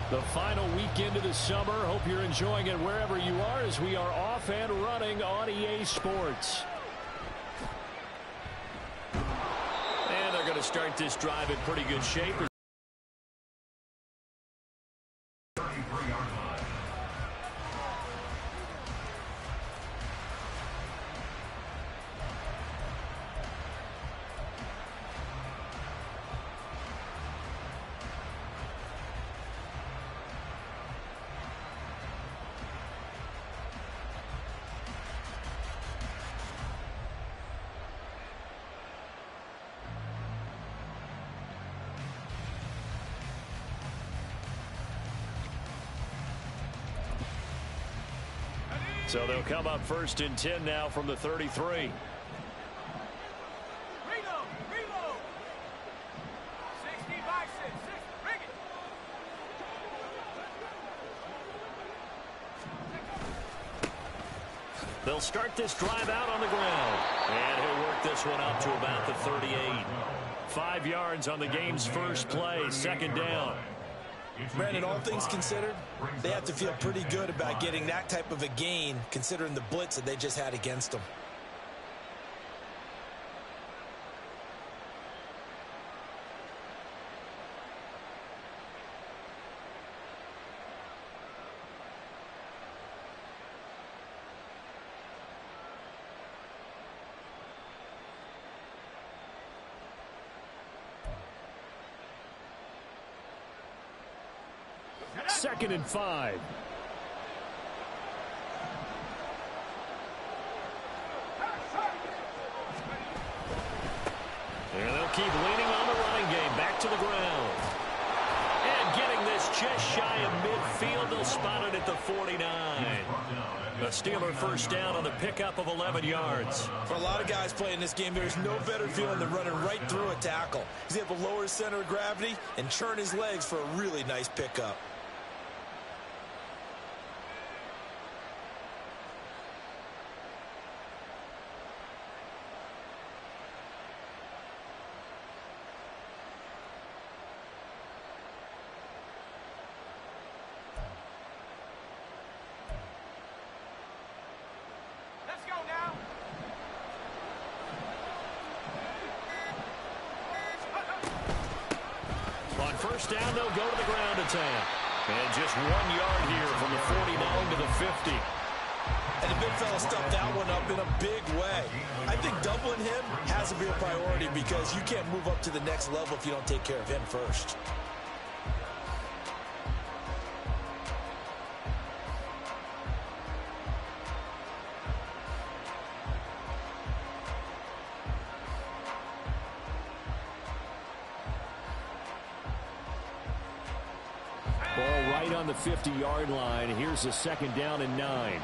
The final weekend of the summer. Hope you're enjoying it wherever you are as we are off and running on EA Sports. And they're going to start this drive in pretty good shape. So they'll come up first and 10 now from the 33. They'll start this drive out on the ground. And he'll work this one up to about the 38. 5 yards on the game's first play, second down. Brandon, all things considered, they have to feel pretty good about getting that type of a gain considering the blitz that they just had against them. Second and 5. And they'll keep leaning on the running game. Back to the ground. And getting this just shy of midfield. They'll spot it at the 49. A Steeler first down on the pickup of 11 yards. For a lot of guys playing this game, there's no better feeling than running right through a tackle. He's able to lower his center of gravity and churn his legs for a really nice pickup. First down, they'll go to the ground attack. And just 1 yard here from the 49 to the 50. And the big fella stuffed that one up in a big way. I think doubling him has to be a priority because you can't move up to the next level if you don't take care of him first. Ball right on the 50-yard line. Here's a second down and 9.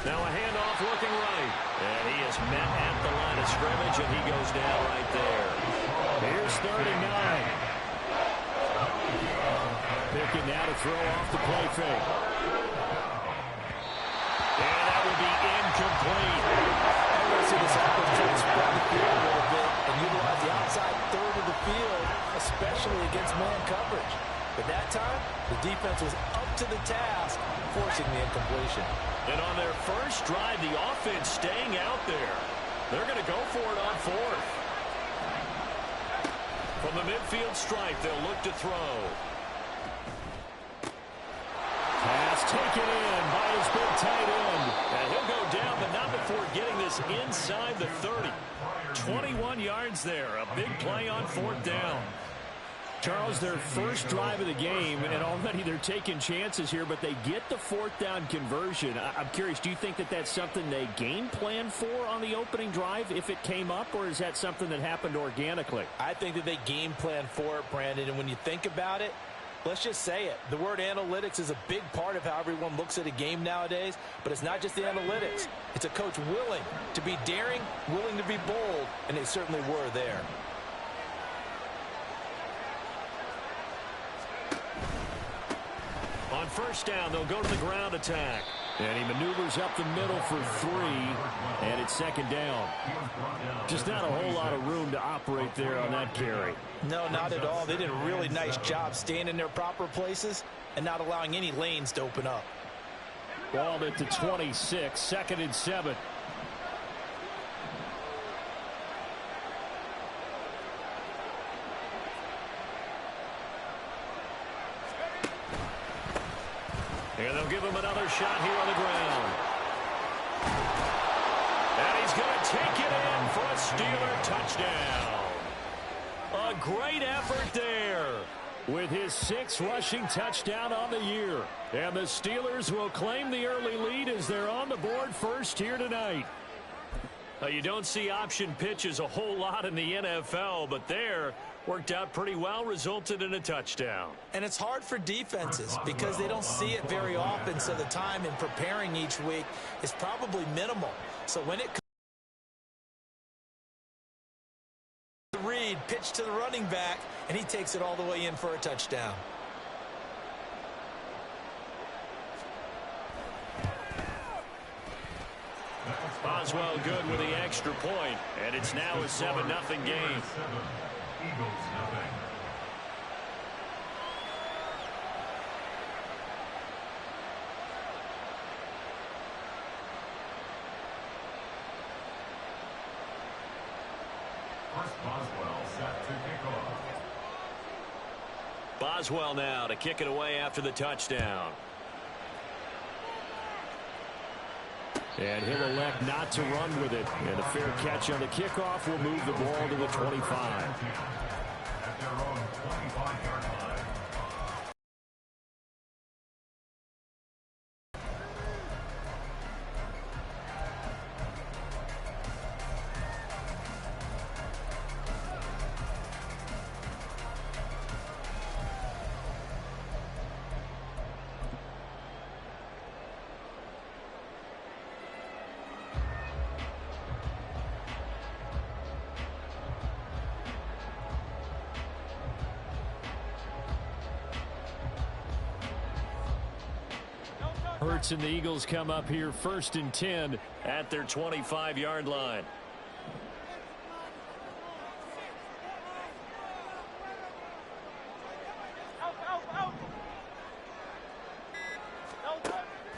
Now a handoff looking right. And he is met at the line of scrimmage, and he goes down right there. Here's 39. Picking now to throw off the play fake. And that will be incomplete. I'm going to see this offense try to spread the field a little bit and utilize the outside third of the field, especially against man coverage. But that time, the defense was up to the task, forcing the incompletion. And on their first drive, the offense staying out there. They're going to go for it on fourth. From the midfield stripe, they'll look to throw. Pass taken in by his big tight end. And he'll go down, but not before getting this inside the 30. 21 yards there. A big play on fourth down. Charles, their first drive of the game, and already they're taking chances here, but they get the fourth down conversion. I'm curious, do you think that that's something they game plan for on the opening drive if it came up, or is that something that happened organically? I think that they game plan for it, Brandon, and when you think about it, let's just say it. The word analytics is a big part of how everyone looks at a game nowadays, but it's not just the analytics. It's a coach willing to be daring, willing to be bold, and they certainly were there. On first down, they'll go to the ground attack. And he maneuvers up the middle for 3, and it's second down. Just not a whole lot of room to operate there on that carry. No, not at all. They did a really nice job staying in their proper places and not allowing any lanes to open up. Ball at the 26, 2nd and 7. And they'll give him another shot here on the ground. And he's going to take it in for a Steeler touchdown. A great effort there with his 6th rushing touchdown on the year. And the Steelers will claim the early lead as they're on the board first here tonight. You don't see option pitches a whole lot in the NFL, but there worked out pretty well, resulted in a touchdown. And it's hard for defenses because they don't see it very often, so the time in preparing each week is probably minimal. So when it comes to Reed, pitch to the running back, and he takes it all the way in for a touchdown. Boswell good with the extra point, and it's now a 7-0 game. Eagles nothing. First Boswell set to kick off. Boswell now to kick it away after the touchdown. And he'll elect not to run with it. And a fair catch on the kickoff will move the ball to the 25. At their own 25-yard line. Hurts and the Eagles come up here 1st and 10 at their 25-yard line.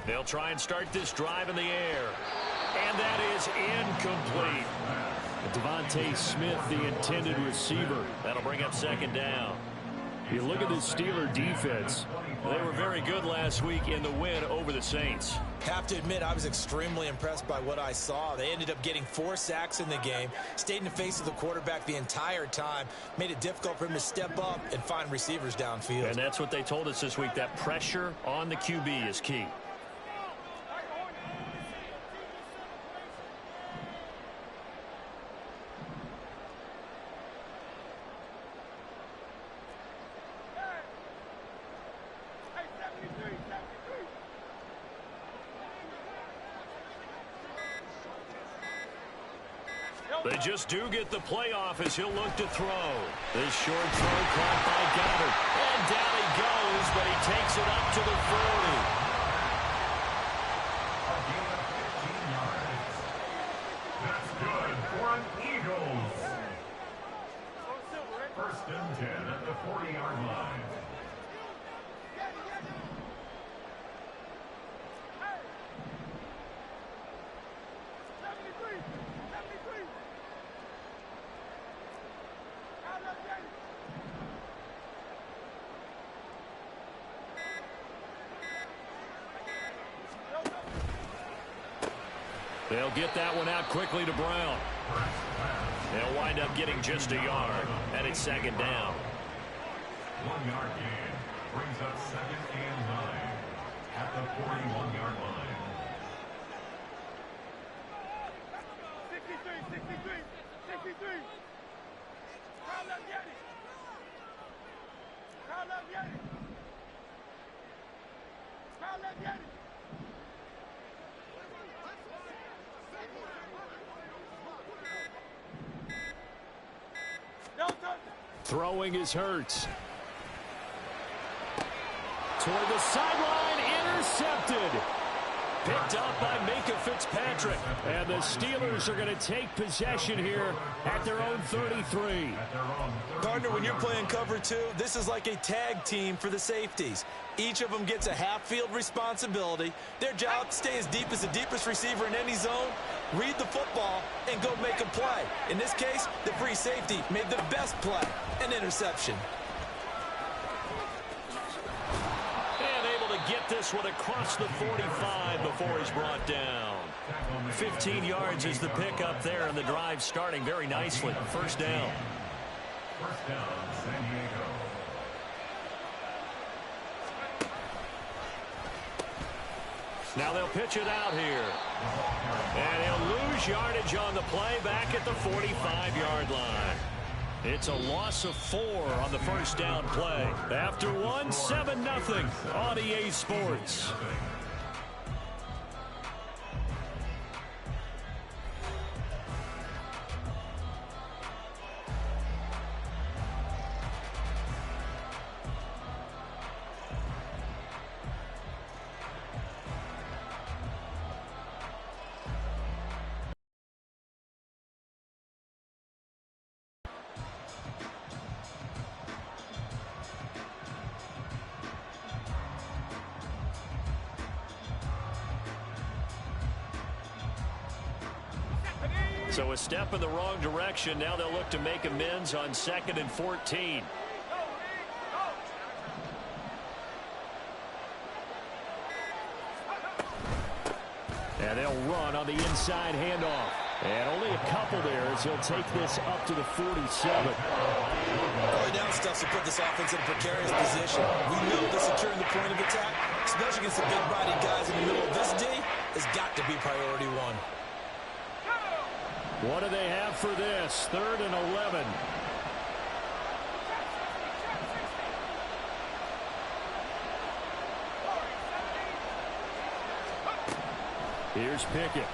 They'll try and start this drive in the air. And that is incomplete. Devontae Smith, the intended receiver. That'll bring up 2nd down. You look at the Steeler defense. They were very good last week in the win over the Saints. Have to admit, I was extremely impressed by what I saw. They ended up getting 4 sacks in the game, stayed in the face of the quarterback the entire time, made it difficult for him to step up and find receivers downfield. And that's what they told us this week, that pressure on the QB is key. They just do get the playoff as he'll look to throw. This short throw caught by Goddard. And down he goes, but he takes it up to the 40. A gain of 15 yards. That's good for an Eagles. 1st and 10 at the 40-yard line. They'll get that one out quickly to Brown. They'll wind up getting just a yard, and it's 2nd down. 1-yard gain brings up 2nd and 9 at the 41-yard line. 63. Kyle up, get it. Kyle up, get it. Kyle up, get it. Throwing is Hurts. Toward the sideline, intercepted. Picked up by Minkah Fitzpatrick. And the Steelers are going to take possession here at their own 33. Partner, when you're playing cover two, this is like a tag team for the safeties. Each of them gets a half-field responsibility. Their job, stay as deep as the deepest receiver in any zone, read the football, and go make a play. In this case, the free safety made the best play, an interception. Get this one across the 45 before he's brought down. 15 yards is the pickup there, and the drive starting very nicely. First down. First down, San Diego. Now they'll pitch it out here. And he'll lose yardage on the play back at the 45-yard line. It's a loss of 4 on the first down play. After one, 7-0 on EA Sports. So a step in the wrong direction. Now they'll look to make amends on 2nd and 14. And they'll run on the inside handoff. And only a couple there as he'll take this up to the 47. Early down stuff to put this offense in a precarious position. We know that securing the point of attack, especially against the big-bodied guys in the middle of this D, has got to be priority one. What do they have for this? 3rd and 11. Here's Pickett.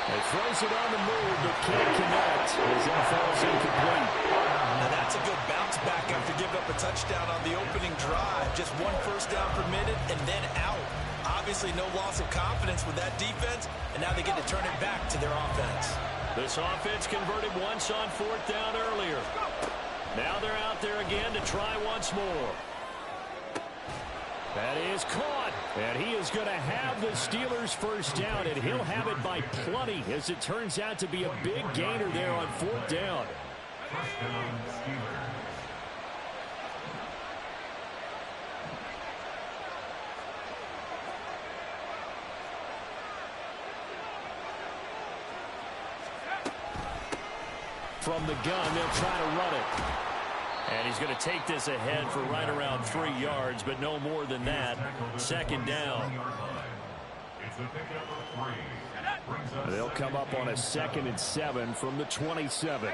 He throws it on the move, but can't connect as that falls incomplete. Now that's a good bounce back after giving up a touchdown on the opening drive. Just 1 first down permitted and then out. Obviously no loss of confidence with that defense, and now they get to turn it back to their offense. This offense converted once on 4th down earlier. Now they're out there again to try once more. That is caught, and he is going to have the Steelers first down, and he'll have it by plenty as it turns out to be a big gainer there on 4th down. First down, Steelers. From the gun, they'll try to run it. And he's going to take this ahead for right around 3 yards, but no more than that. 2nd down. They'll come up on a 2nd and 7 from the 27.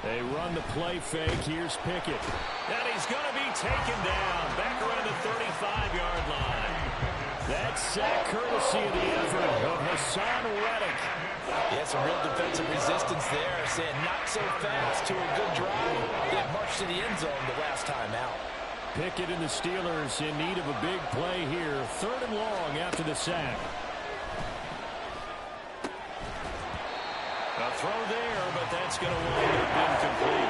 They run the play fake. Here's Pickett. And he's going to be taken down back around the 35-yard line. That's sack courtesy of the effort of Haason Reddick. Yeah, some real defensive resistance there. Saying not so fast to a good drive. They marched to the end zone the last time out. Pickett and the Steelers in need of a big play here. 3rd and long after the sack. A throw there, but that's going to wind up incomplete.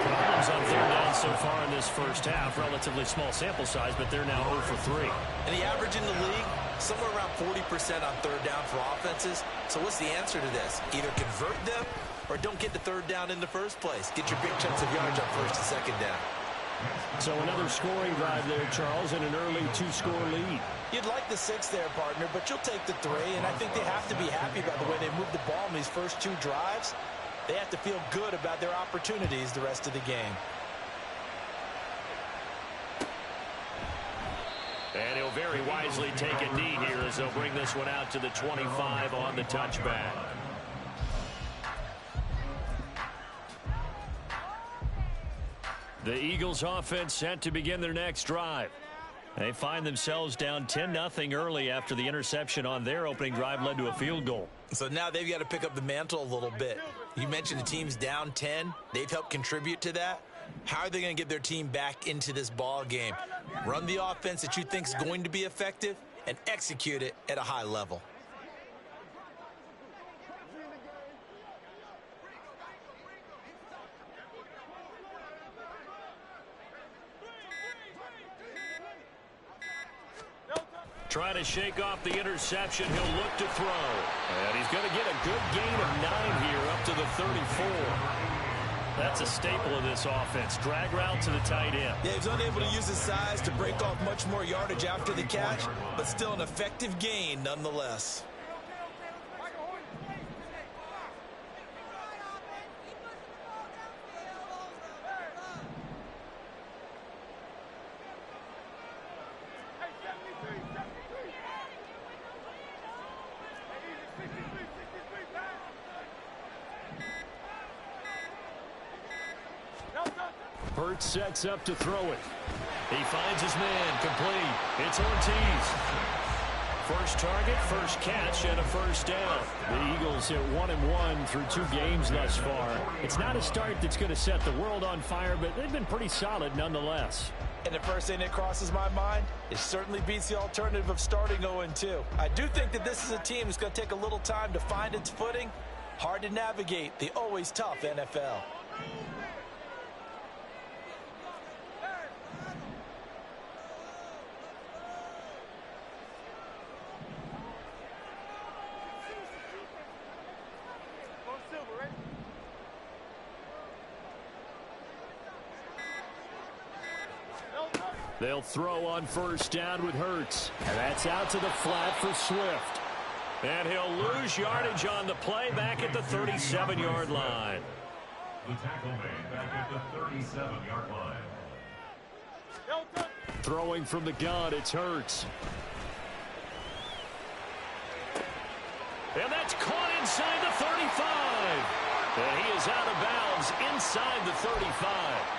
Problems on 3rd down so far in this first half. Relatively small sample size, but they're now 0 for 3. And the average in the league, somewhere around 40% on 3rd down for offenses. So what's the answer to this? Either convert them or don't get the 3rd down in the first place. Get your big chunks of yards on 1st and 2nd down. So another scoring drive there, Charles, and an early 2-score lead. You'd like the 6 there, partner, but you'll take the 3, and I think they have to be happy about the way they moved the ball in these first 2 drives. They have to feel good about their opportunities the rest of the game. And he'll very wisely take a knee here as they'll bring this one out to the 25 on the touchback. The Eagles offense set to begin their next drive. They find themselves down 10-0 early after the interception on their opening drive led to a field goal. So now they've got to pick up the mantle a little bit. You mentioned the team's down 10. They've helped contribute to that. How are they going to get their team back into this ball game? Run the offense that you think is going to be effective and execute it at a high level. Trying to shake off the interception. He'll look to throw. And he's going to get a good gain of 9 here up to the 34. That's a staple of this offense. Drag route to the tight end. Yeah, he's unable to use his size to break off much more yardage after the catch, but still an effective gain nonetheless. Hurts sets up to throw it. He finds his man, complete. It's Ortiz. First target, first catch, and a first down. The Eagles hit 1-1 through 2 games thus far. It's not a start that's going to set the world on fire, but they've been pretty solid nonetheless. And the first thing that crosses my mind, it certainly beats the alternative of starting 0-2. I do think that this is a team that's going to take a little time to find its footing. Hard to navigate the always tough NFL. They'll throw on first down with Hurts. And that's out to the flat for Swift. And he'll lose yardage on the play back at the 37-yard line. The tackle made back at the 37-yard line. Throwing from the gun, it's Hurts. And that's caught inside the 35. And he is out of bounds inside the 35.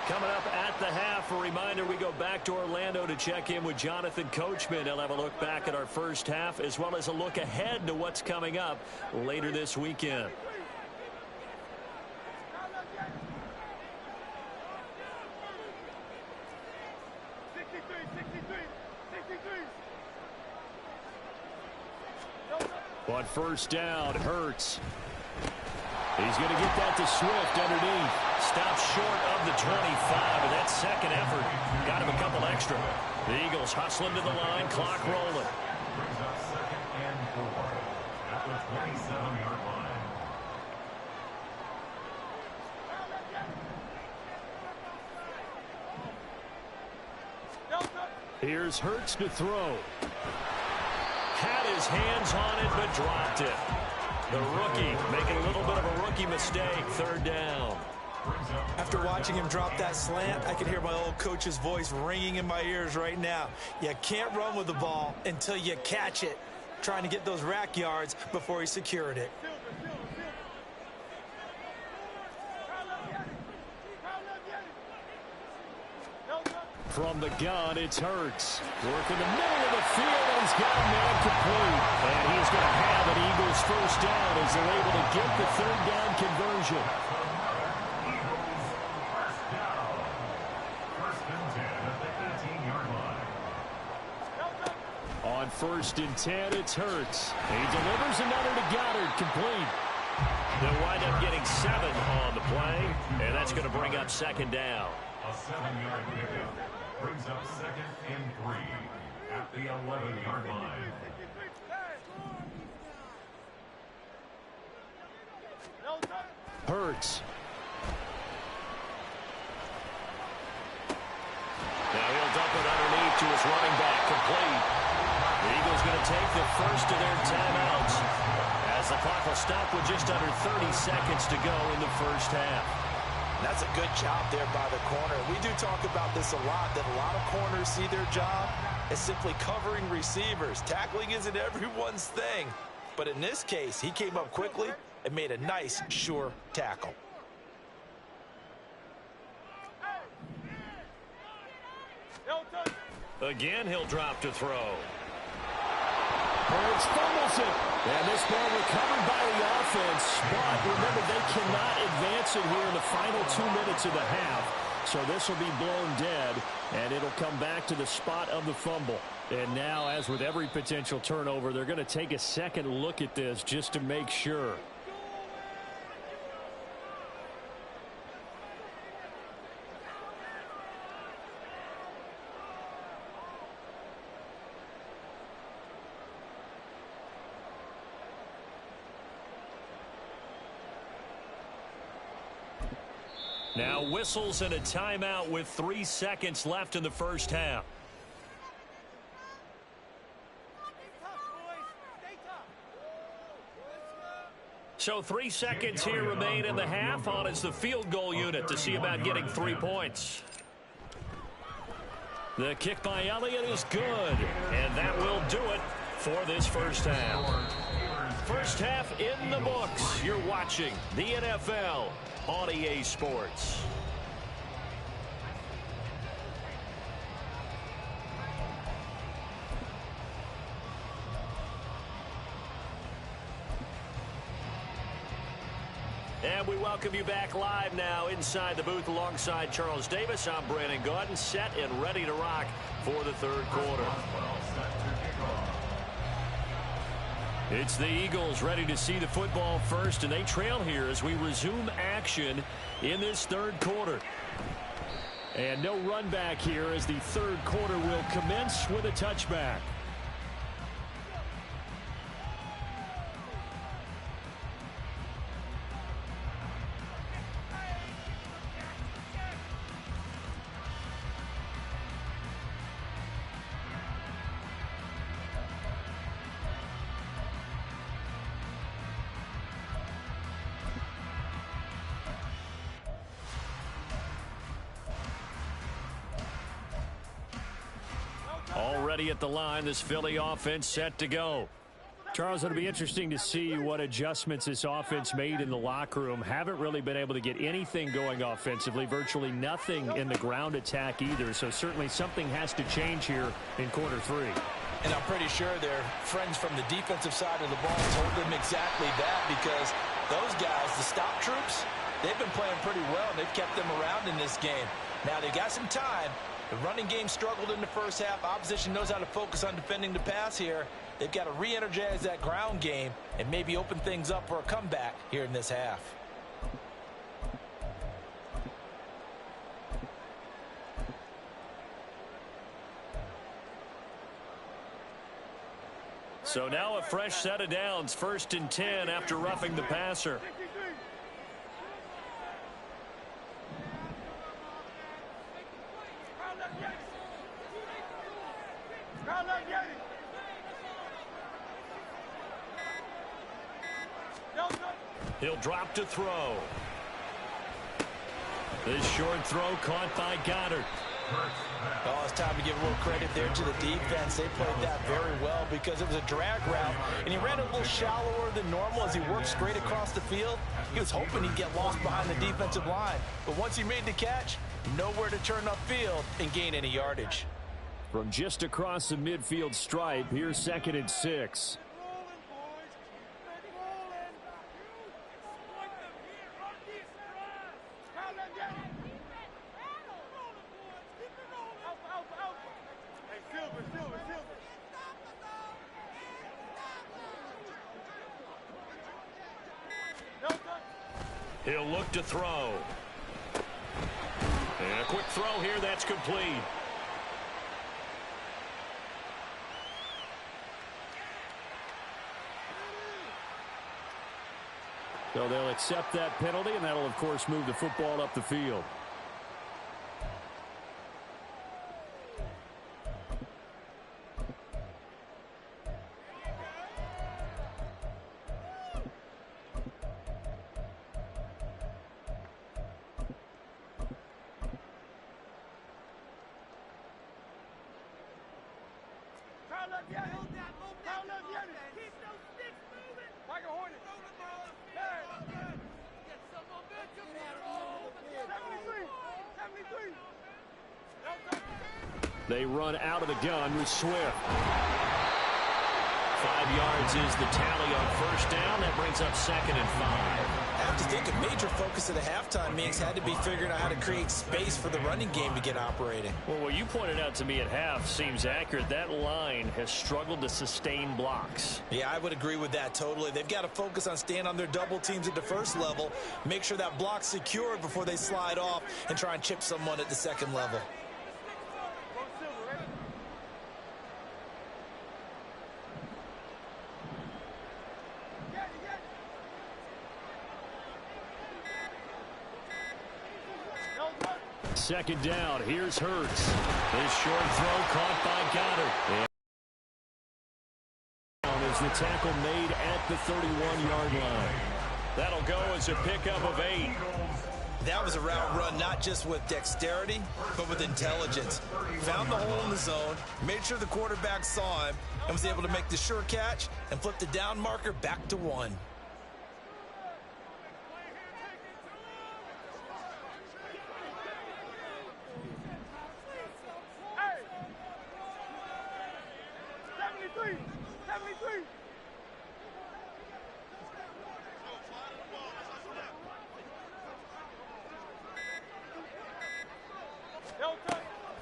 Coming up at the half, a reminder, we go back to Orlando to check in with Jonathan Coachman. He'll have a look back at our first half as well as a look ahead to what's coming up later this weekend. On first down, Hurts. He's going to get that to Swift underneath. Stops short of the 25, and that second effort got him a couple extra. The Eagles hustling to the line, clock rolling. Brings up 2nd and 4 at the 27-yard line. Here's Hurts to throw. Had his hands on it, but dropped it. The rookie making a little bit of a rookie mistake, third down. After watching him drop that slant, I can hear my old coach's voice ringing in my ears right now. You can't run with the ball until you catch it. Trying to get those rack yards before he secured it. From the gun, it's Hurts. Working the middle of the field, and he's got a man complete. And he's going to have an Eagles first down as they're able to get the third down conversion. On 1st and 10, it's Hurts. He delivers another to Goddard, complete. They'll wind up getting 7 on the play, and that's going to bring up second down. A 7-yard pickup brings up 2nd and 3 at the 11-yard line. Hurts. Now he'll dump it underneath to his running back, complete. The Eagles going to take the first of their timeouts as the clock will stop with just under 30 seconds to go in the first half. That's a good job there by the corner. We do talk about this a lot, that a lot of corners see their job as simply covering receivers. Tackling isn't everyone's thing. But in this case, he came up quickly and made a nice, sure tackle. Again, he'll drop to throw. Birds fumbles it. And this ball recovered by the offense. But remember, they cannot advance it here in the final 2 minutes of the half. So this will be blown dead, and it'll come back to the spot of the fumble. And now, as with every potential turnover, they're going to take a second look at this just to make sure. Now whistles and a timeout with 3 seconds left in the first half. So 3 seconds here remain in the half. On is the field goal unit to see about getting 3 points. The kick by Elliott is good. And that will do it for this first half. First half in the books. You're watching the NFL on EA Sports. And we welcome you back live now inside the booth alongside Charles Davis. I'm Brandon Gaudin, set and ready to rock for the third quarter. It's the Eagles ready to see the football first, and they trail here as we resume action in this third quarter. And no run back here as the third quarter will commence with a touchback. Already at the line, this Philly offense set to go. Charles, it'll be interesting to see what adjustments this offense made in the locker room. Haven't really been able to get anything going offensively, virtually nothing in the ground attack either. So certainly something has to change here in quarter three. And I'm pretty sure their friends from the defensive side of the ball told them exactly that, because those guys, the stop troops, they've been playing pretty well. They've kept them around in this game. Now they got some time. The running game struggled in the first half. Opposition knows how to focus on defending the pass here. They've got to re-energize that ground game and maybe open things up for a comeback here in this half. So now a fresh set of downs, 1st and 10 after roughing the passer. He'll drop to throw. This short throw caught by Goddard. Oh, it's time to give a little credit there to the defense. They played that very well because it was a drag route, and he ran a little shallower than normal as he worked straight across the field. He was hoping he'd get lost behind the defensive line, but once he made the catch, nowhere to turn upfield and gain any yardage. From just across the midfield stripe, here's 2nd and 6. He'll look to throw. And a quick throw here, that's complete. So they'll accept that penalty, and that'll, of course, move the football up the field. They run out of the gun with Swift. 5 yards is the tally on first down. That brings up 2nd and 5. I have to think a major focus of the halftime meetings had to be figuring out how to create space for the running game to get operating. Well, what you pointed out to me at half seems accurate. That line has struggled to sustain blocks. Yeah, I would agree with that totally. They've got to focus on staying on their double teams at the first level, make sure that block's secured before they slide off and try and chip someone at the second level. Second down. Here's Hurts. His short throw caught by Goddard. As the tackle made at the 31-yard line. That'll go as a pickup of 8. That was a route run not just with dexterity, but with intelligence. Found the hole in the zone, made sure the quarterback saw him, and was able to make the sure catch and flip the down marker back to 1.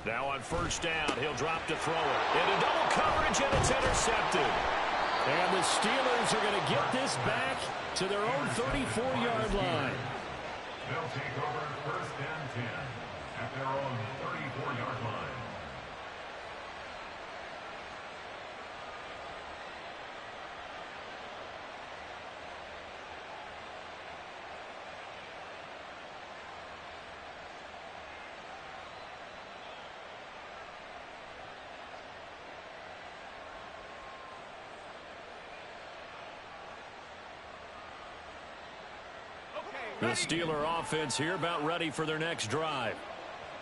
Now on first down, he'll drop to throw it. Into double coverage, and it's intercepted. And the Steelers are going to get this back to their own 34-yard line. They'll take over 1st and 10 at their own 34-yard line. The Steeler offense here about ready for their next drive.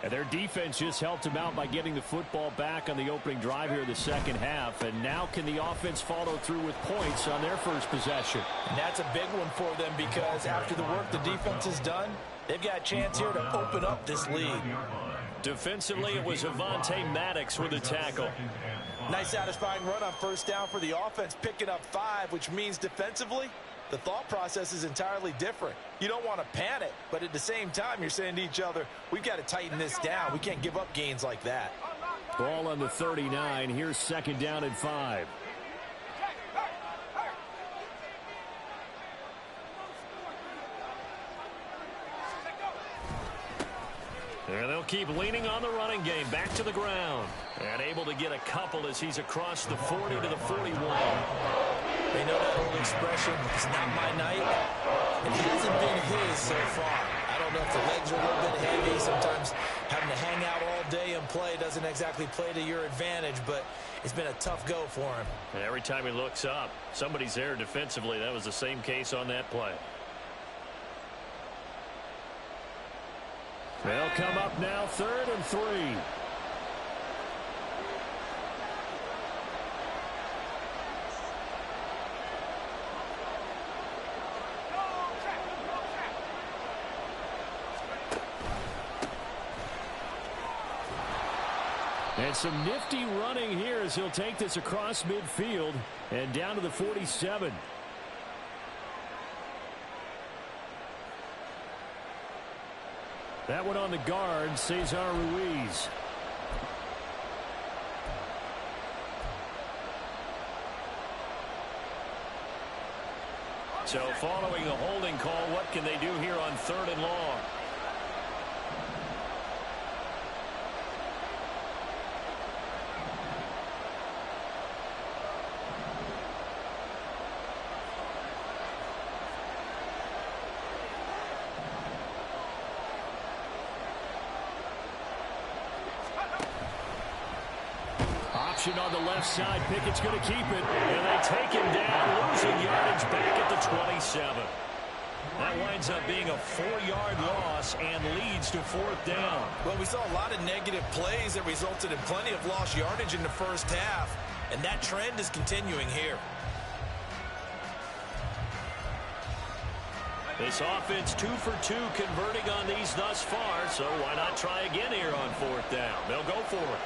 And their defense just helped them out by getting the football back on the opening drive here in the second half. And now can the offense follow through with points on their first possession? And that's a big one for them because after the work the defense has done, they've got a chance here to open up this lead. Defensively, it was Avonte Maddox with a tackle. Nice satisfying run on first down for the offense, picking up 5, which means defensively, the thought process is entirely different. You don't want to panic, but at the same time, you're saying to each other, we've got to tighten this down. We can't give up gains like that. Ball on the 39. Here's 2nd down and 5. And they'll keep leaning on the running game. Back to the ground. And able to get a couple as he's across the 40 to the 41. They know that old expression, it's not my night. It hasn't been his so far. I don't know if the legs are a little bit heavy. Sometimes having to hang out all day and play doesn't exactly play to your advantage, but it's been a tough go for him. And every time he looks up, somebody's there defensively. That was the same case on that play. They'll come up now 3rd and 3. And some nifty running here as he'll take this across midfield and down to the 47. That one on the guard, Cesar Ruiz. So following the holding call, what can they do here on 3rd and long? On the left side, Pickett's going to keep it, and they take him down, losing yardage back at the 27. That winds up being a 4-yard loss and leads to 4th down. Well, we saw a lot of negative plays that resulted in plenty of lost yardage in the first half, and that trend is continuing here. This offense 2 for 2 converting on these thus far, so why not try again here on 4th down? They'll go for it.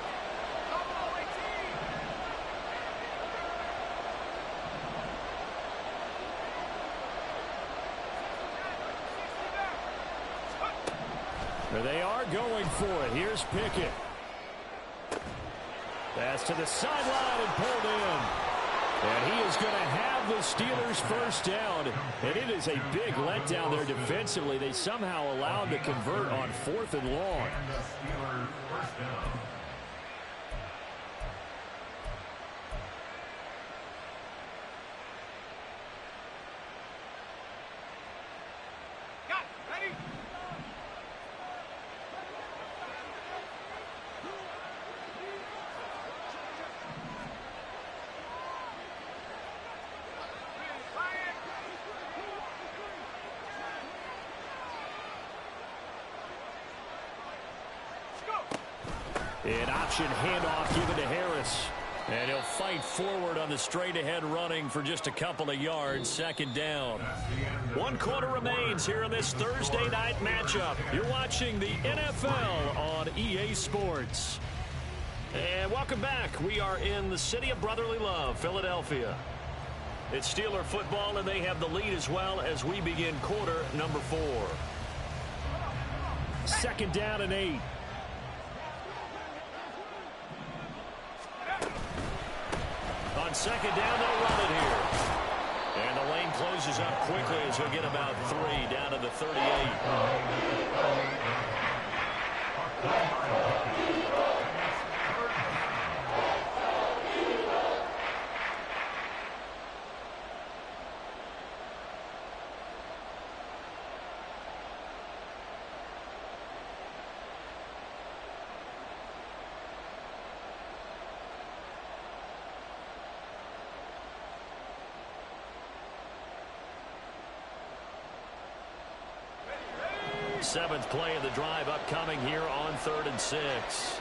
There they are going for it. Here's Pickett. Pass to the sideline and pulled in. And he is going to have the Steelers first down. And it is a big letdown there defensively. They somehow allow him to convert on 4th and long. And the Steelers first down. An option handoff given to Harris. And he'll fight forward on the straight-ahead running for just a couple of yards. 2nd down. 1 quarter remains here in this Thursday night matchup. You're watching the NFL on EA Sports. And welcome back. We are in the city of brotherly love, Philadelphia. It's Steeler football, and they have the lead as well as we begin quarter number 4. 2nd down and 8. On 2nd down, they'll run it here. And the lane closes up quickly as he'll get about 3 down to the 38. Seventh play of the drive upcoming here on 3rd and 6.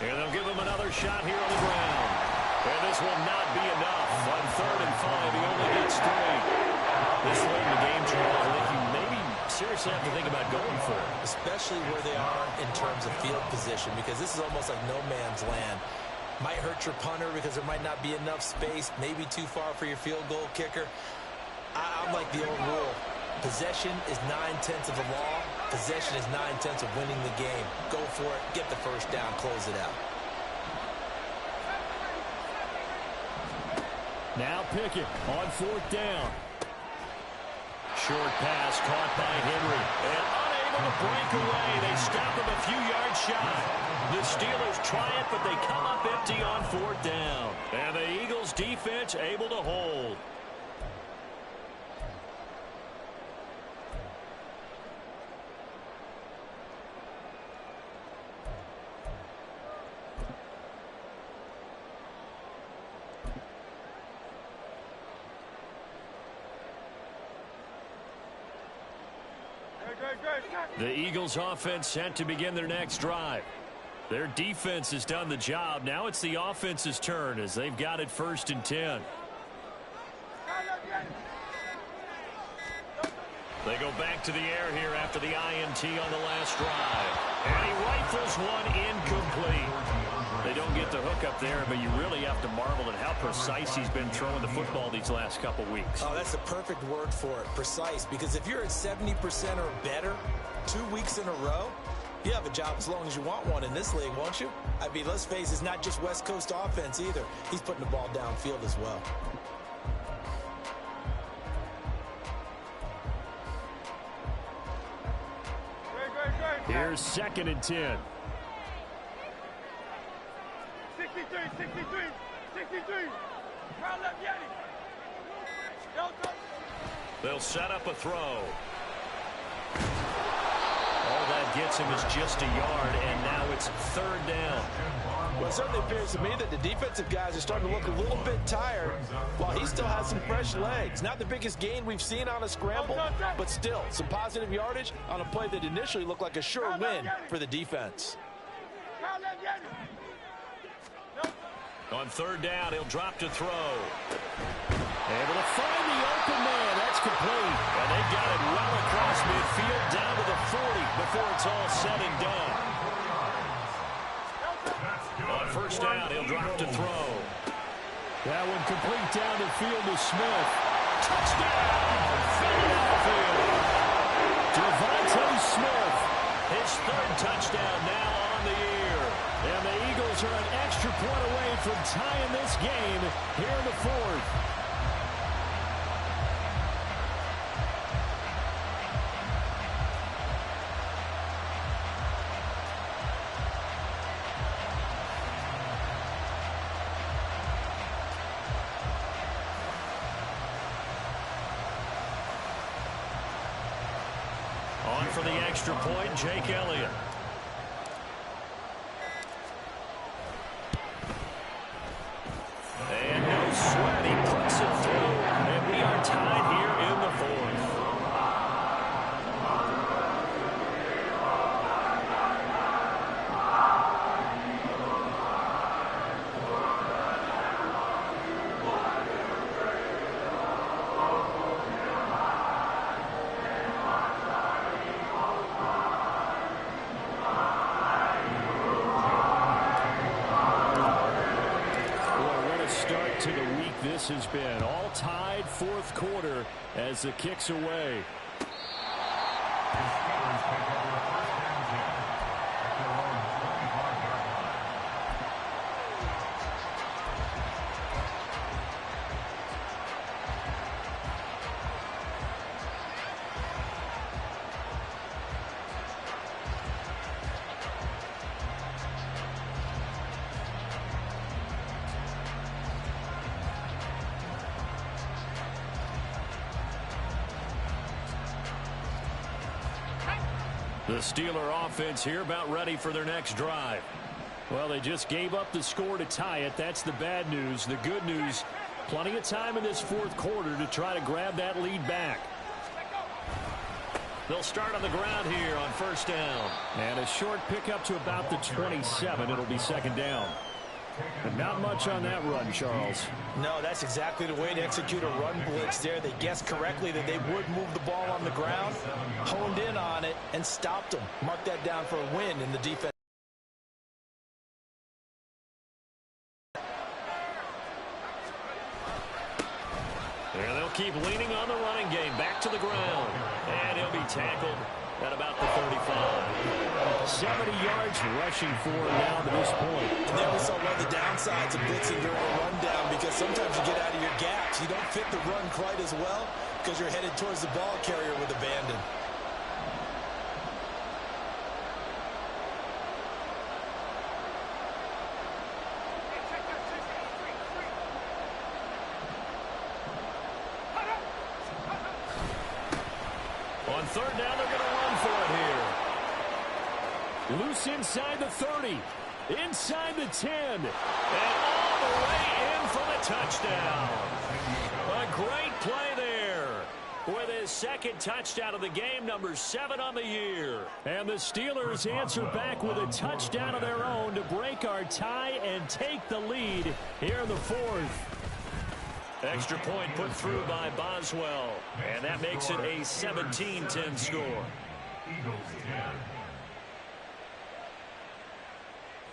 And they'll give him another shot here on the ground. And this will not be enough. On 3rd and 5, he only gets 3. This late in the game, Charles, I think you maybe seriously have to think about going for it. Especially where they are in terms of field position, because this is almost like no man's land. Might hurt your punter because there might not be enough space, maybe too far for your field goal kicker. I'm like the old rule. Possession is 9/10 of the law. Possession is 9/10 of winning the game. Go for it, get the first down, close it out. Now Pickett on 4th down. Short pass caught by Henry. And unable to break away. They stop him a few yards shy. The Steelers try it, but they come up empty on 4th down. And the Eagles defense able to hold. The Eagles offense set to begin their next drive. Their defense has done the job. Now it's the offense's turn as they've got it 1st and 10. They go back to the air here after the INT on the last drive. And he rifles one incomplete. They don't get the hook up there, but you really have to marvel at how precise he's been throwing the football these last couple weeks. Oh, that's the perfect word for it, precise. Because if you're at 70% or better 2 weeks in a row, you have a job as long as you want one in this league, won't you? I mean, let's face it, it's not just West Coast offense either. He's putting the ball downfield as well. Here's 2nd and 10. 63, 63. Crown left, Yeti. They'll set up a throw. All that gets him is just a yard, and now it's 3rd down. Well, it certainly appears to me that the defensive guys are starting to look a little bit tired while he still has some fresh legs. Not the biggest gain we've seen on a scramble, but still some positive yardage on a play that initially looked like a sure win for the defense. On 3rd down, he'll drop to throw. Able to find the open man. That's complete. And they've got it well across midfield down to the 40 before it's all said and done. On first down. He'll drop to throw. That one complete down the field to Smith. Touchdown, Philadelphia. Devontae Smith, his third touchdown now on the year. And the Eagles are an extra point away from tying this game here in the fourth. On for the extra point, Jake Elliott. And no sweat, he puts it through. And we are tied here in the fourth. To the week this has been. All tied fourth quarter as the kick's away. The Steelers take over a first down 10 at their own 25-yard line. The Steeler offense here about ready for their next drive. Well, they just gave up the score to tie it. That's the bad news. The good news, plenty of time in this fourth quarter to try to grab that lead back. They'll start on the ground here on first down. And a short pickup to about the 27. It'll be second down. And not much on that run, Charles. No, that's exactly the way to execute a run blitz there. They guessed correctly that they would move the ball on the ground, honed in on it, and stopped them. Mark that down for a win in the defense. And they'll keep leaning on the running game. Back to the ground. And he'll be tackled at about the 35. 70 yards rushing for now to this point. And there we saw one of the downsides of blitzing during a rundown, because sometimes you get out of your gaps. You don't fit the run quite as well because you're headed towards the ball carrier with abandon. On third down, they're going to run for it here. Loose inside the 30, inside the 10, and all the way in for the touchdown. A great play there with his second touchdown of the game, number 7 on the year. And the Steelers answer back with a touchdown of their own to break our tie and take the lead here in the fourth. Extra point put through by Boswell, and that makes it a 17-10 score. Eagles 10.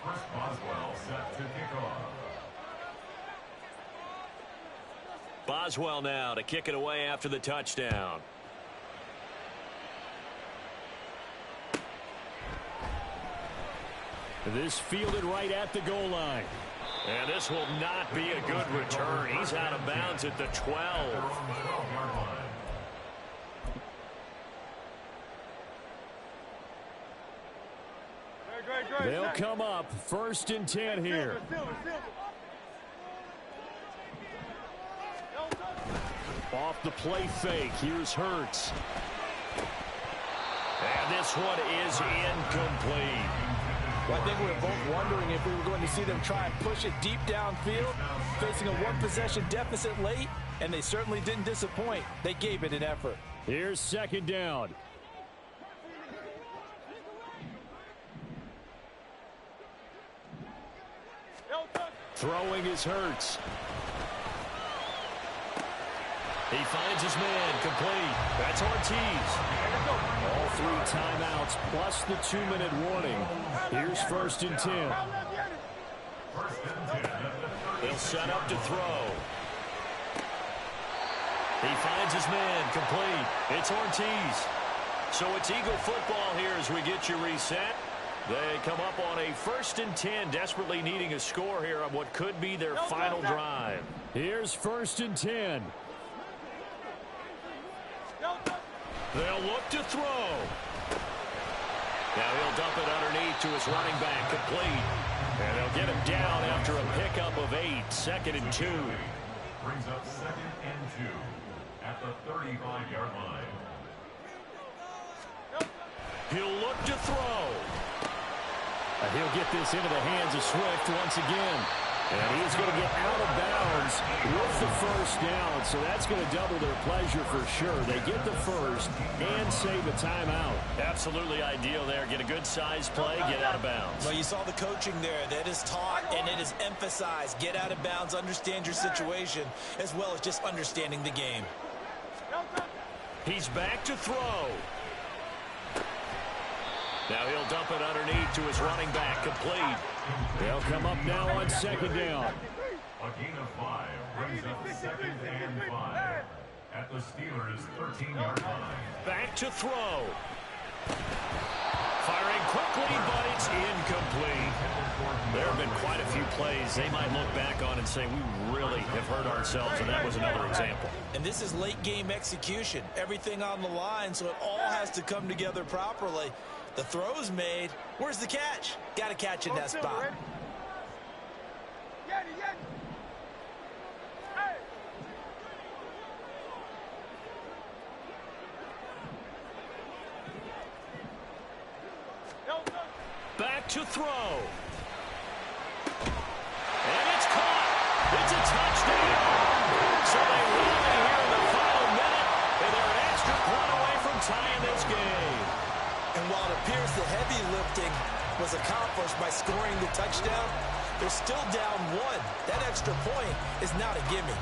First Boswell set to kick off. Boswell now to kick it away after the touchdown. This fielded right at the goal line. And this will not be a good return. He's out of bounds at the 12. They'll come up first and 10 here. Off the play fake. Here's Hurts. And this one is incomplete. Well, I think we were both wondering if we were going to see them try and push it deep downfield, facing a one-possession deficit late, and they certainly didn't disappoint. They gave it an effort. Here's second down. Throwing is Hurts. He finds his man, complete. That's Ortiz. All 3 timeouts plus the 2-minute warning. Here's first and 10. First and 10 at the 30. They'll set up to throw. He finds his man, complete. It's Ortiz. So it's Eagle football here as we get you reset. They come up on a 1st and 10, desperately needing a score here on what could be their final drive. Here's 1st and 10. They'll look to throw. Now he'll dump it underneath to his running back, complete. And they'll get him down after a pickup of 8, 2nd and 2. Brings up 2nd and 2 at the 35-yard line. He'll look to throw. He'll get this into the hands of Swift once again. And he's going to get out of bounds with the first down. So that's going to double their pleasure for sure. They get the first and save a timeout. Absolutely ideal there. Get a good size play, get out of bounds. Well, you saw the coaching there. That is taught and it is emphasized. Get out of bounds, understand your situation, as well as just understanding the game. He's back to throw. Now he'll dump it underneath to his running back, complete. They'll come up now on 2nd down. A gain of 5 brings up 2nd and 5 at the Steelers' 13-yard line. Back to throw. Firing quickly, but it's incomplete. There have been quite a few plays they might look back on and say, we really have hurt ourselves, and that was another example. And this is late-game execution. Everything on the line, so it all has to come together properly. The throw's made. Where's the catch? Got to catch in that spot. Back to throw. And it's caught. It's a touchdown. So they win it here in the final minute, and they're an extra point away from tying this game. And while it appears the heavy lifting was accomplished by scoring the touchdown, they're still down 1. That extra point is not a gimme.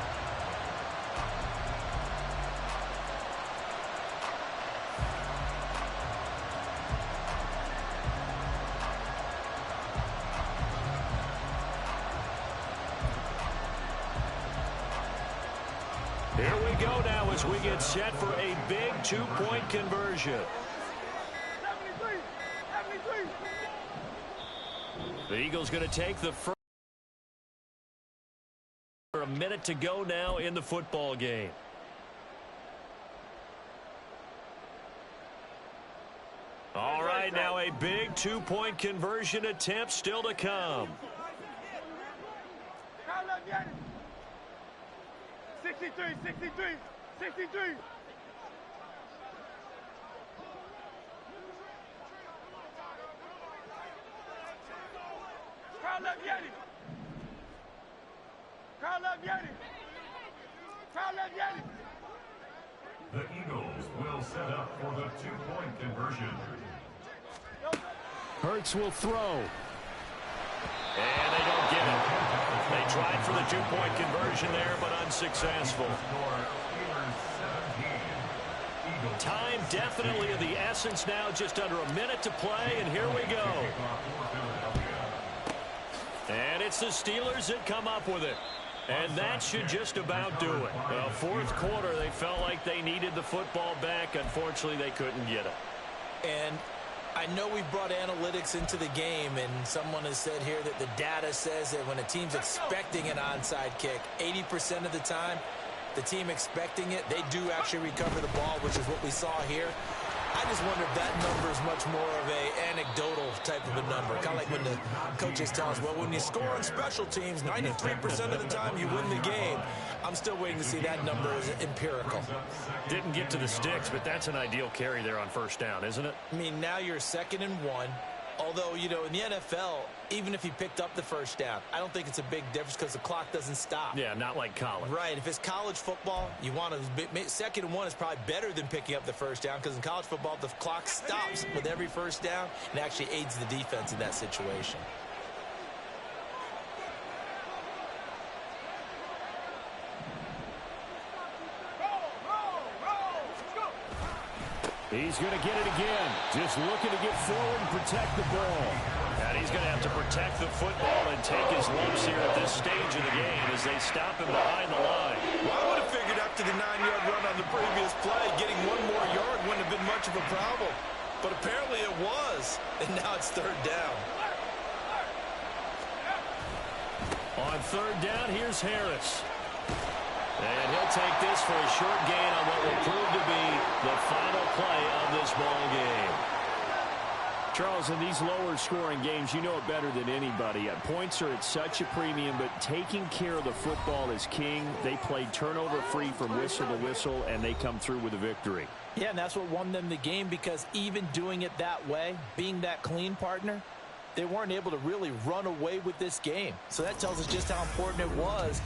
Here we go now as we get set for a big 2-point conversion. The Eagles going to take the first. A minute to go now in the football game. All right, now a big 2-point conversion attempt still to come. 63, 63, 63. Crowd left Yeti. Crowd left Yeti. Crowd left Yeti. The Eagles will set up for the 2-point conversion. Hurts will throw. And they don't get it. They tried for the 2-point conversion there, but unsuccessful. Time definitely of the essence now, just under a minute to play, and here we go. And it's the Steelers that come up with it. And that should just about do it. The fourth quarter, they felt like they needed the football back. Unfortunately, they couldn't get it. And I know we've brought analytics into the game, and someone has said here that the data says that when a team's expecting an onside kick, 80% of the time, the team expecting it, they do actually recover the ball, which is what we saw here. I just wonder if that number is much more of a anecdotal type of a number. Kind of like when the coaches tell us, well, when you score on special teams, 93% of the time you win the game. I'm still waiting to see that number as empirical. Didn't get to the sticks, but that's an ideal carry there on first down, isn't it? I mean, now you're 2nd and 1. Although, you know, in the NFL, even if he picked up the first down, I don't think it's a big difference because the clock doesn't stop. Yeah, not like college. Right. If it's college football, you want to 2nd and 1 is probably better than picking up the first down because in college football, the clock stops with every first down and actually aids the defense in that situation. He's going to get it again. Just looking to get forward and protect the ball. And he's he's going to have to protect the football and take his lumps here at this stage of the game as they stop him behind the line. Well, I would have figured after the 9-yard run on the previous play, getting one more yard wouldn't have been much of a problem. But apparently it was, and now it's third down. On third down, here's Harris. And he'll take this for a short gain on what will prove to be the final play of this ball game. Charles, in these lower-scoring games, you know it better than anybody. Points are at such a premium, but taking care of the football is king. They played turnover-free from whistle to whistle, and they come through with a victory. Yeah, and that's what won them the game, because even doing it that way, being that clean partner, they weren't able to really run away with this game. So that tells us just how important it was